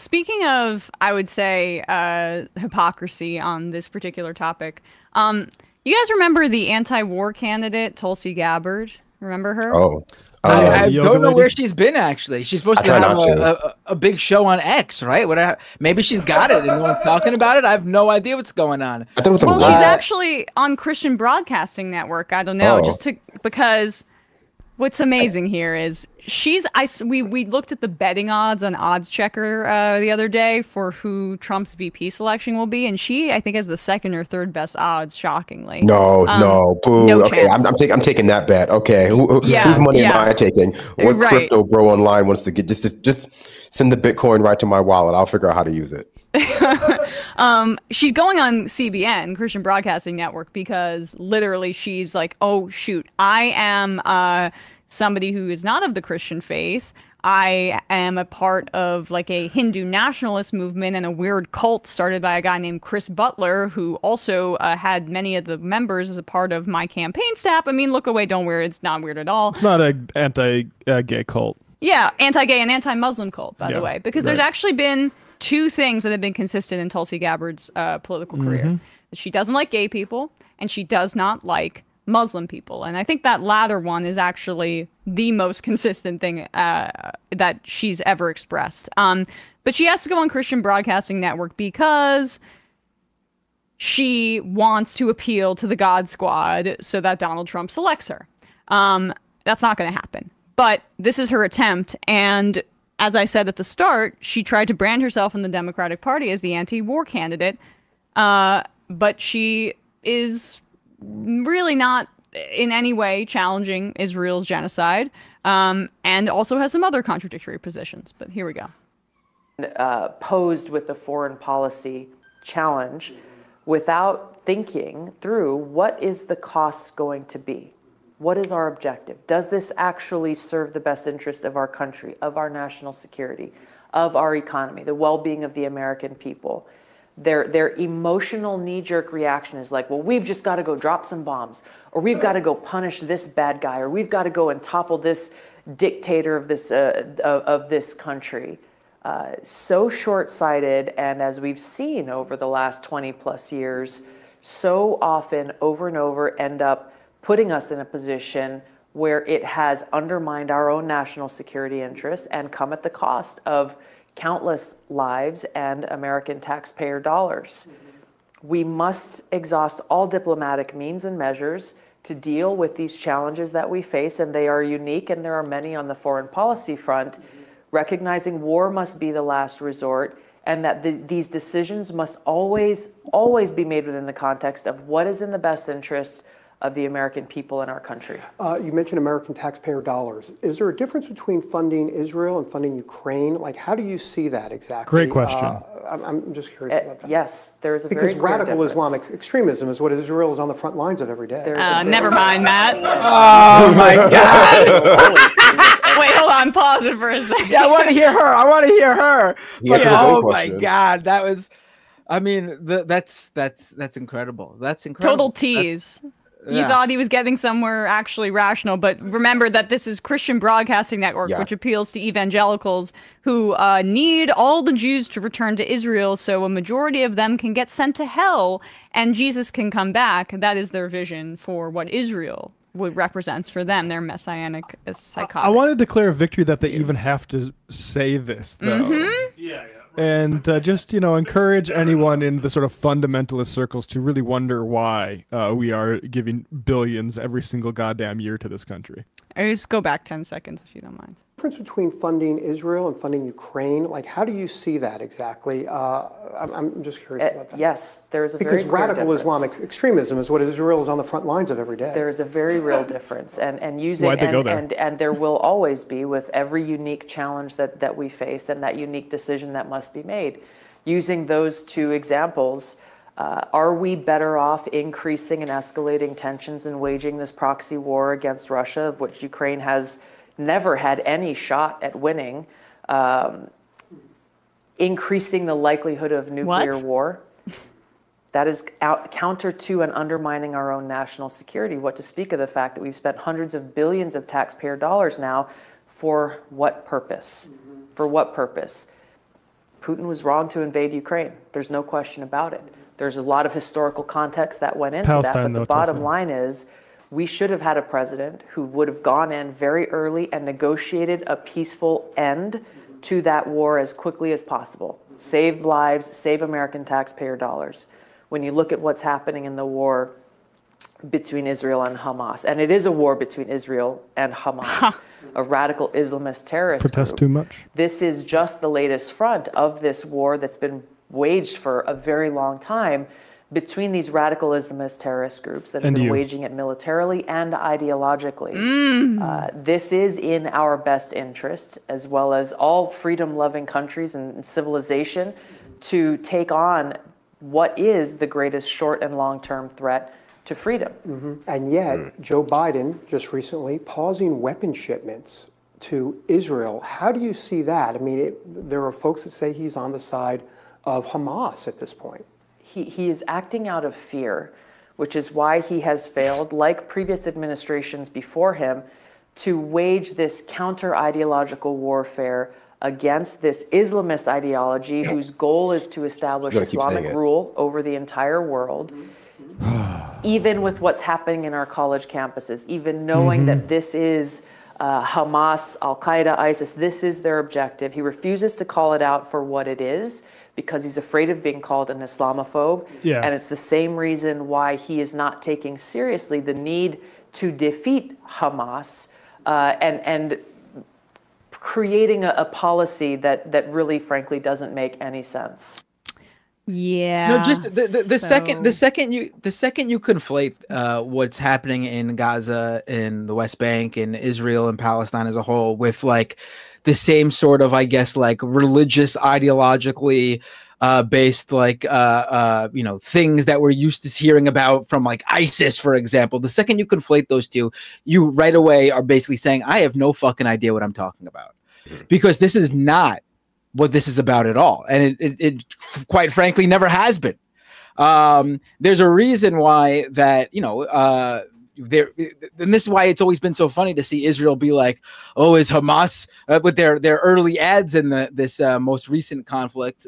Speaking of, I would say, hypocrisy on this particular topic, you guys remember the anti-war candidate, Tulsi Gabbard? Remember her? Oh, I don't know lady? where she's been, actually. She's supposed I to try have not to. a big show on X, right? Maybe she's got it and no one's talking about it. I have no idea what's going on. I thought it was a Well, rat. she's actually on Christian Broadcasting Network. I don't know, Oh. because what's amazing here is we looked at the betting odds on Odds Checker the other day for who Trump's VP selection will be, and she, I think, has the second or third best odds, shockingly. No, boo. No Okay, chance. I'm taking that bet. Okay, Yeah, whose money am yeah. I taking? What Right. crypto bro online wants to get? Just send the Bitcoin right to my wallet. I'll figure out how to use it. She's going on CBN, Christian Broadcasting Network, because literally she's like, oh, shoot, I am somebody who is not of the Christian faith. I am a part of like a Hindu nationalist movement and a weird cult started by a guy named Chris Butler, who also had many of the members as a part of my campaign staff. I mean, look away, don't wear it. It's not weird at all. It's not an anti-gay cult. Yeah, anti-gay and anti-Muslim cult, by the way, because there's right. actually been two things that have been consistent in Tulsi Gabbard's political career. She doesn't like gay people, and she does not like Muslim people. And I think that latter one is actually the most consistent thing that she's ever expressed. But she has to go on Christian Broadcasting Network because she wants to appeal to the God Squad so that Donald Trump selects her. That's not going to happen. But this is her attempt, and as I said at the start, she tried to brand herself in the Democratic Party as the anti-war candidate, but she is really not in any way challenging Israel's genocide, and also has some other contradictory positions. But here we go. Posed with the foreign policy challenge without thinking through what is the cost going to be? What is our objective? Does this actually serve the best interest of our country, of our national security, of our economy, the well-being of the American people? Their emotional knee-jerk reaction is like, well, we've just got to go drop some bombs, or we've got to go punish this bad guy, or we've got to go and topple this dictator of this country. So short-sighted, and as we've seen over the last 20 plus years, so often over and over end up putting us in a position where it has undermined our own national security interests and come at the cost of countless lives and American taxpayer dollars. We must exhaust all diplomatic means and measures to deal with these challenges that we face, and they are unique, and there are many on the foreign policy front, recognizing war must be the last resort, and that these decisions must always be made within the context of what is in the best interest of the American people in our country. You mentioned American taxpayer dollars. Is there a difference between funding Israel and funding Ukraine? Like, how do you see that exactly? Great question. I'm just curious about that. Yes, there is a Because very clear radical difference. Islamic extremism is what Israel is on the front lines of every day. Never mind, Matt. Oh my God! Wait, hold on. Pause it for a second. Yeah, I want to hear her. I want to hear her. Yeah, But, that's a great oh my question. God, that was. I mean, that's incredible. That's incredible. Total tease. You Yeah. thought he was getting somewhere actually rational, but remember that this is Christian Broadcasting Network, Yeah. which appeals to evangelicals who need all the Jews to return to Israel so a majority of them can get sent to hell and Jesus can come back. That is their vision for what Israel would represents for them, their messianic psychotic. I want to declare a victory that they even have to say this, though. Yeah. And just, encourage anyone in the sort of fundamentalist circles to really wonder why we are giving billions every single goddamn year to this country. Just go back 10 seconds if you don't mind. Difference between funding Israel and funding Ukraine, like, how do you see that exactly? I'm just curious about that. Yes, there is a Because very clear radical difference. Islamic extremism is what Israel is on the front lines of every day. There is a very real difference, and using Why'd they go there? and there will always be with every unique challenge that we face and that unique decision that must be made. Using those two examples, are we better off increasing and escalating tensions and waging this proxy war against Russia, of which Ukraine has never had any shot at winning, increasing the likelihood of nuclear war? That is counter to and undermining our own national security. What to speak of the fact that we've spent hundreds of billions of taxpayer dollars now for what purpose? For what purpose? Putin was wrong to invade Ukraine. There's no question about it. There's a lot of historical context that went into Palestine, that, but the bottom line is we should have had a president who would have gone in very early and negotiated a peaceful end to that war as quickly as possible. Save lives, save American taxpayer dollars. When you look at what's happening in the war between Israel and Hamas, and it is a war between Israel and Hamas, a radical Islamist terrorist Protest group. too much. This is just the latest front of this war that's been waged for a very long time between these radical Islamist terrorist groups that have been waging it militarily and ideologically. This is in our best interests, as well as all freedom-loving countries and civilization, to take on what is the greatest short and long-term threat to freedom. And yet, Joe Biden just recently pausing weapon shipments to Israel. How do you see that? I mean, there are folks that say he's on the side of Hamas at this point. He is acting out of fear, which is why he has failed, like previous administrations before him, to wage this counter-ideological warfare against this Islamist ideology whose goal is to establish Islamic rule over the entire world, even with what's happening in our college campuses, even knowing that this is Hamas, Al-Qaeda, ISIS, this is their objective. He refuses to call it out for what it is because he's afraid of being called an Islamophobe. Yeah. And it's the same reason why he is not taking seriously the need to defeat Hamas and creating a policy that really, frankly, doesn't make any sense. Yeah. No, just the second you conflate what's happening in Gaza, in the West Bank, in Israel and Palestine as a whole with like the same sort of, I guess, like religious, ideologically based, like you know, things that we're used to hearing about from like ISIS, for example. The second you conflate those two, you right away are basically saying, I have no fucking idea what I'm talking about, because this is not what this is about at all, and it quite frankly never has been. There's a reason why that, you know, there, and this is why it's always been so funny to see Israel be like, oh, is Hamas with their early ads in this most recent conflict,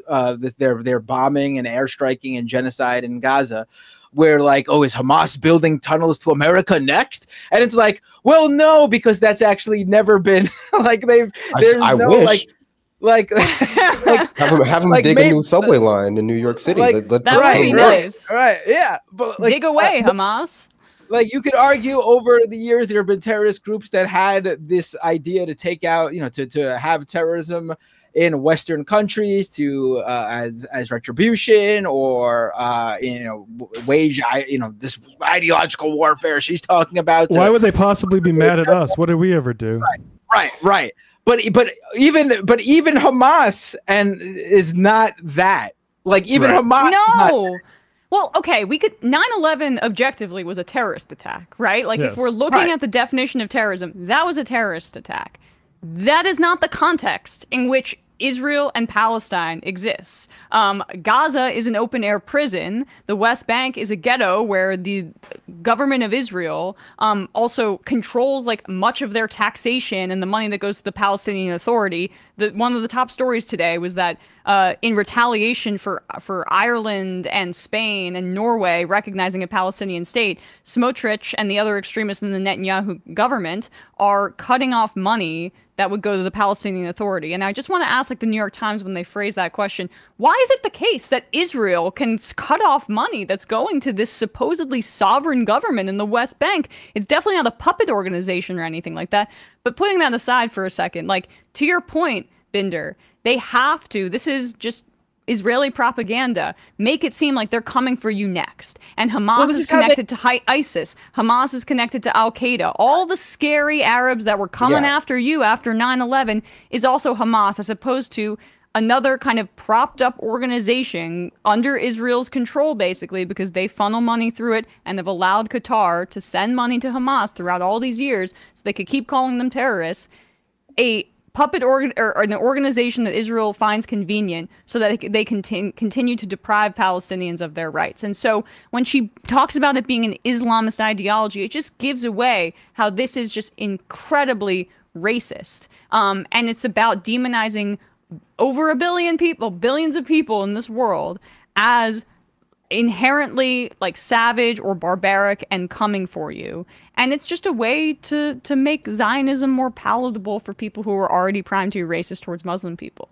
their bombing and airstriking and genocide in Gaza, where like, oh, is Hamas building tunnels to America next? And it's like, well, no, because that's actually never been like I wish. Like have them like dig a new subway line in New York City. Like, Let's that would be nice. Right, yeah. But like, dig away, Hamas. Like, you could argue over the years there have been terrorist groups that had this idea to take out, you know, to have terrorism in Western countries to as retribution, or you know, wage this ideological warfare she's talking about. Why would they possibly be mad at us? What did we ever do? Right. But even Hamas is not that. Like, even Hamas. No. Well, okay, 9/11 objectively was a terrorist attack, right? Like, if we're looking at the definition of terrorism, that was a terrorist attack. That is not the context in which Israel and Palestine exists. Gaza is an open-air prison. The West Bank is a ghetto where the government of Israel also controls like much of their taxation and the money that goes to the Palestinian Authority. One of the top stories today was that in retaliation for Ireland and Spain and Norway recognizing a Palestinian state, Smotrich and the other extremists in the Netanyahu government are cutting off money that would go to the Palestinian Authority. And I just want to ask, like, the New York Times, when they phrase that question, why is it the case that Israel can cut off money that's going to this supposedly sovereign government in the West Bank? It's definitely not a puppet organization or anything like that. But putting that aside for a second, like, to your point, Binder, they have to, this is just Israeli propaganda, make it seem like they're coming for you next. And Hamas is connected to ISIS. Hamas is connected to Al-Qaeda. All the scary Arabs that were coming after you after 9/11 is also Hamas, as opposed to another kind of propped up organization under Israel's control, basically, because they funnel money through it and have allowed Qatar to send money to Hamas throughout all these years so they could keep calling them terrorists. A puppet or an organization that Israel finds convenient so that they continue to deprive Palestinians of their rights. And so when she talks about it being an Islamist ideology, it just gives away how this is just incredibly racist. And it's about demonizing over a billion people, billions of people in this world as inherently like savage or barbaric and coming for you. And it's just a way to make Zionism more palatable for people who are already primed to be racist towards Muslim people.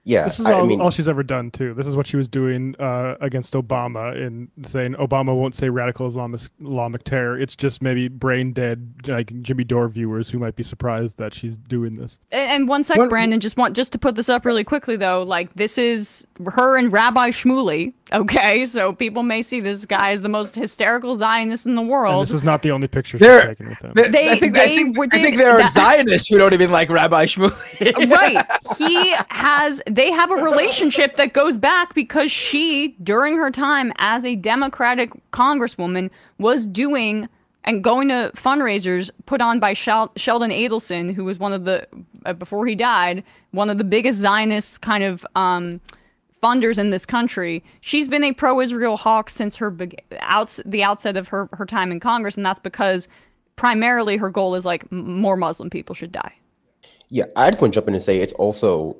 Yeah, this is all she's ever done too. This is what she was doing against Obama in saying Obama won't say radical Islamic terror. It's just maybe brain dead like Jimmy Dore viewers who might be surprised that she's doing this. And one sec, Brandon, just to put this up really quickly though, like this is her and Rabbi Shmuley. Okay, so people may see this guy as the most hysterical Zionist in the world. And this is not the only picture she's taken with him. I think there are Zionists who don't even like Rabbi Shmuley. Right. They have a relationship that goes back because she, during her time as a Democratic congresswoman, was doing and going to fundraisers put on by Sheldon Adelson, who was one of the, before he died, one of the biggest Zionist kind of funders in this country. She's been a pro-Israel hawk since the outset of her time in Congress, and that's because primarily her goal is like more Muslim people should die. Yeah, I just want to jump in and say it's also,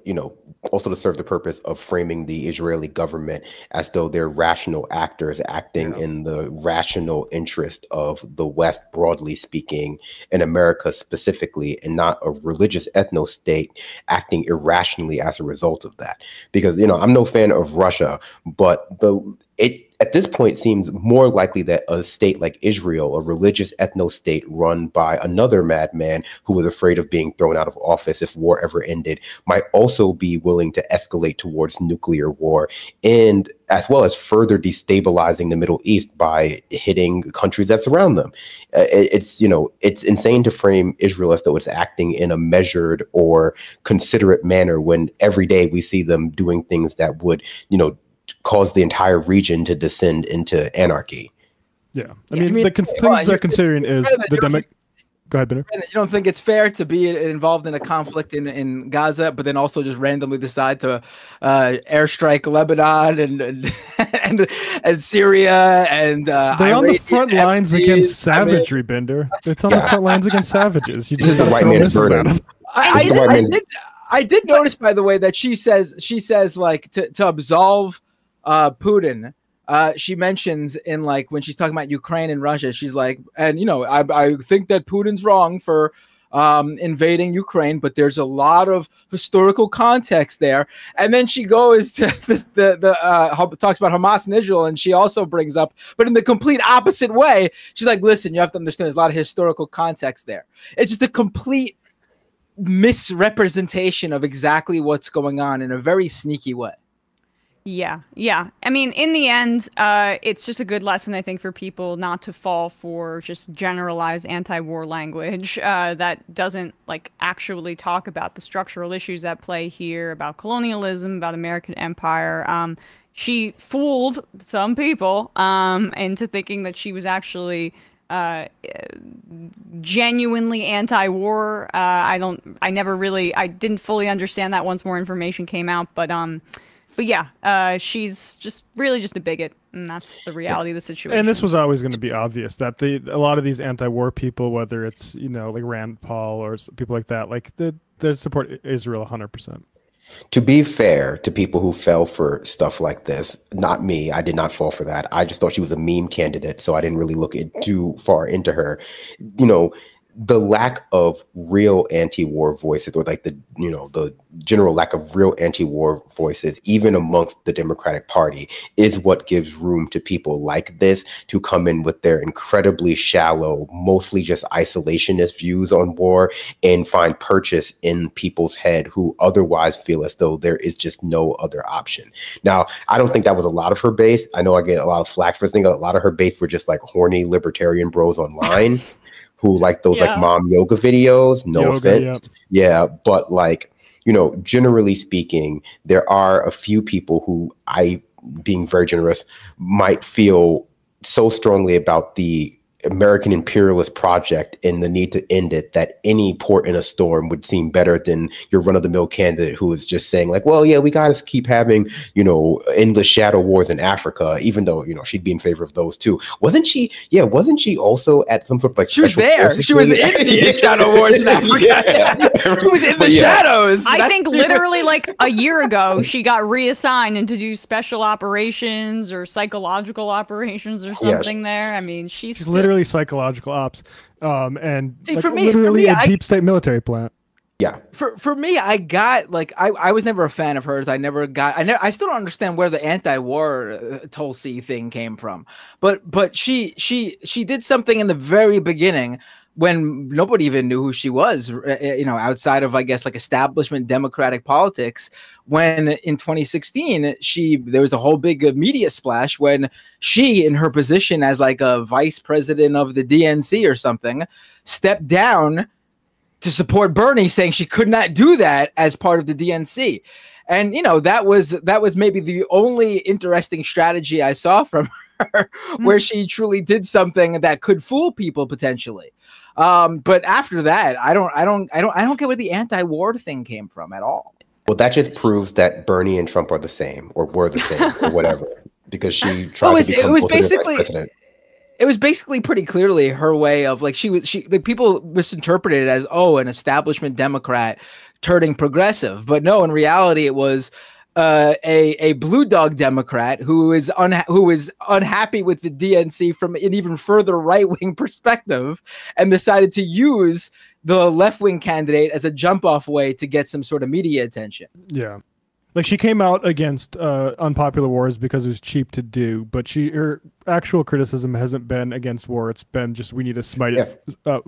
also to serve the purpose of framing the Israeli government as though they're rational actors acting in the rational interest of the West, broadly speaking, and America specifically, and not a religious ethno-state acting irrationally as a result of that. Because, I'm no fan of Russia, but it at this point seems more likely that a state like Israel, a religious ethno-state run by another madman who was afraid of being thrown out of office if war ever ended, might also be willing to escalate towards nuclear war, and as well as further destabilizing the Middle East by hitting countries that surround them. It's insane to frame Israel as though it's acting in a measured or considerate manner when every day we see them doing things that would, cause the entire region to descend into anarchy. Yeah. I mean the things they're considering is the Go ahead, Benner. You don't think it's fair to be involved in a conflict in Gaza, but then also just randomly decide to airstrike Lebanon and Syria and they're on the front lines against savagery, Bender. It's on the front lines against savages. This is the white man's burden. I did notice, by the way, that she says like to absolve Putin. She mentions in like when she's talking about Ukraine and Russia, she's like, and I think that Putin's wrong for invading Ukraine, but there's a lot of historical context there. And then she goes to talks about Hamas and Israel, and she also brings up, but in the complete opposite way, she's like, listen, you have to understand there's a lot of historical context there. It's just a complete misrepresentation of exactly what's going on in a very sneaky way. Yeah. I mean, in the end, it's just a good lesson, I think, for people not to fall for just generalized anti-war language that doesn't like actually talk about the structural issues at play here, about colonialism, about American empire. She fooled some people into thinking that she was actually genuinely anti-war. I didn't fully understand that once more information came out, but yeah, she's just really just a bigot, and that's the reality of the situation. And this was always going to be obvious that a lot of these anti-war people, whether it's like Rand Paul or people like that, like they support Israel 100%. To be fair to people who fell for stuff like this, not me, I did not fall for that. I just thought she was a meme candidate, so I didn't really look too far into her. The lack of real anti-war voices, or like the general lack of real anti-war voices, even amongst the Democratic Party, is what gives room to people like this to come in with their incredibly shallow, mostly just isolationist views on war and find purchase in people's head who otherwise feel as though there is just no other option. Now, I don't think that was a lot of her base. I know I get a lot of flack for thinking a lot of her base were just like horny libertarian bros online who like those like mom yoga videos. No offense. Yeah, but like, generally speaking, there are a few people who being very generous, might feel so strongly about the American imperialist project and the need to end it, that any port in a storm would seem better than your run-of-the-mill candidate who is just saying like, well, yeah, we got to keep having, you know, endless shadow wars in Africa, even though, you know, she'd be in favor of those too. Wasn't she also at some sort of like she was there? She was in the shadow wars in Africa. She was in the shadows. I think literally like a year ago, she got reassigned and to do special operations or psychological operations or something there. I mean, she's literally psychological ops, and see, like, for me, literally a deep state military plant. Yeah. For me, I got like I was never a fan of hers. I still don't understand where the anti-war Tulsi thing came from. But she did something in the very beginning when nobody even knew who she was, you know, outside of, I guess, like establishment Democratic politics. When in 2016, there was a whole big media splash when she, in her position as like a vice president of the DNC or something, stepped down to support Bernie, saying she could not do that as part of the DNC. And, you know, that was maybe the only interesting strategy I saw from her, where she truly did something that could fool people potentially. But after that, I don't get where the anti-war thing came from at all. Well, that just proves that Bernie and Trump are the same, or were the same, or whatever, because she tried to become vice president. It was basically pretty clearly her way of like, like people misinterpreted it as, oh, an establishment Democrat turning progressive. But no, in reality, it was a blue dog Democrat who is unhappy with the DNC from an even further right-wing perspective and decided to use the left-wing candidate as a jump-off way to get some sort of media attention. Yeah. Like, she came out against unpopular wars because it was cheap to do, but her actual criticism hasn't been against war. It's been just, we need to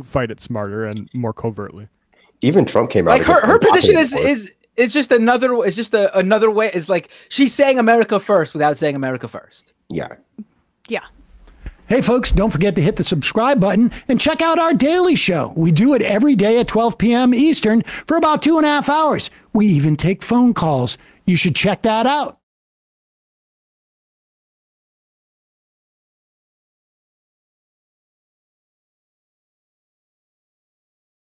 fight it smarter and more covertly. Even Trump came out. Like her position is just another way. Is like she's saying America first without saying America first. Yeah. Yeah. Hey, folks, don't forget to hit the subscribe button and check out our daily show. We do it every day at 12 p.m. Eastern for about 2.5 hours. We even take phone calls. You should check that out.